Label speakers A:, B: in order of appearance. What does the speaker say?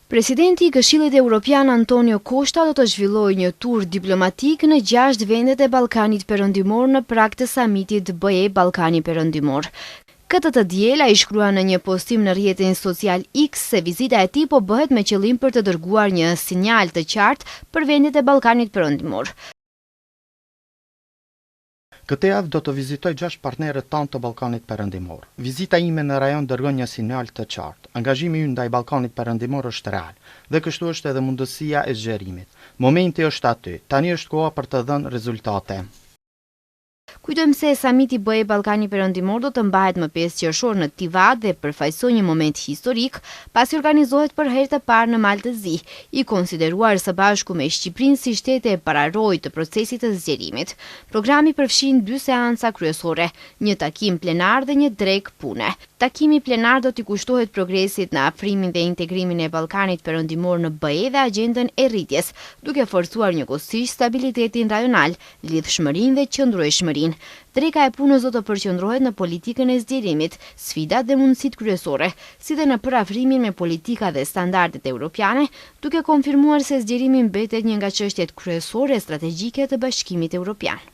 A: Presidenti i Këshillit Evropian Antonio Costa do të zhvillojë një tur diplomatik në 6 vendet e Ballkanit Perëndimor në prag të samitit BE Ballkani Perëndimor. Këtë të diel ai shkrua në një postim në rrjetin social X se vizita e tij po bëhet me qëllim për të dërguar një sinjal të qartë për vendet e Ballkanit Perëndimor.
B: Këtë javë do të vizitoj 6 partnerët tanë të Ballkanit Perëndimor. Vizita ime në rajon dërgon një sinjal të qartë. Angazhimi ynë ndaj Ballkanit Perëndimor është real dhe kështu është edhe mundësia e zgjerimit. Momenti është aty. Tani është koha për të dhënë rezultate.
A: Kujtojmë se samiti BE Ballkani Perëndimor do të mbahet më 5 qershor në Tivat dhe përfaqësoj një moment historik, pasi organizohet për herë të parë në Malë të Zi, i konsideruar së bashku me Shqipërinë si shtete e pararojë të procesit të zgjerimit. Programi përfshin 2 seanca kryesore, një takim plenar dhe një drek pune. Takimi plenar do t'i kushtohet progresit në afrimin dhe integrimin e Ballkanit Perëndimor në BE dhe agjendën e rritjes, duke forcuar njëkohësisht stabilitetin rajonal, lidhshmërinë dhe qëndrueshmërinë. Dreka e punës do të përqendrohet në politikën e zgjerimit, sfidat dhe mundësitë kryesore, si dhe në përafrimin me politika dhe standardet europiane, duke konfirmuar se zgjerimi mbetet një nga çështjet kryesore strategjike të Bashkimit Evropian.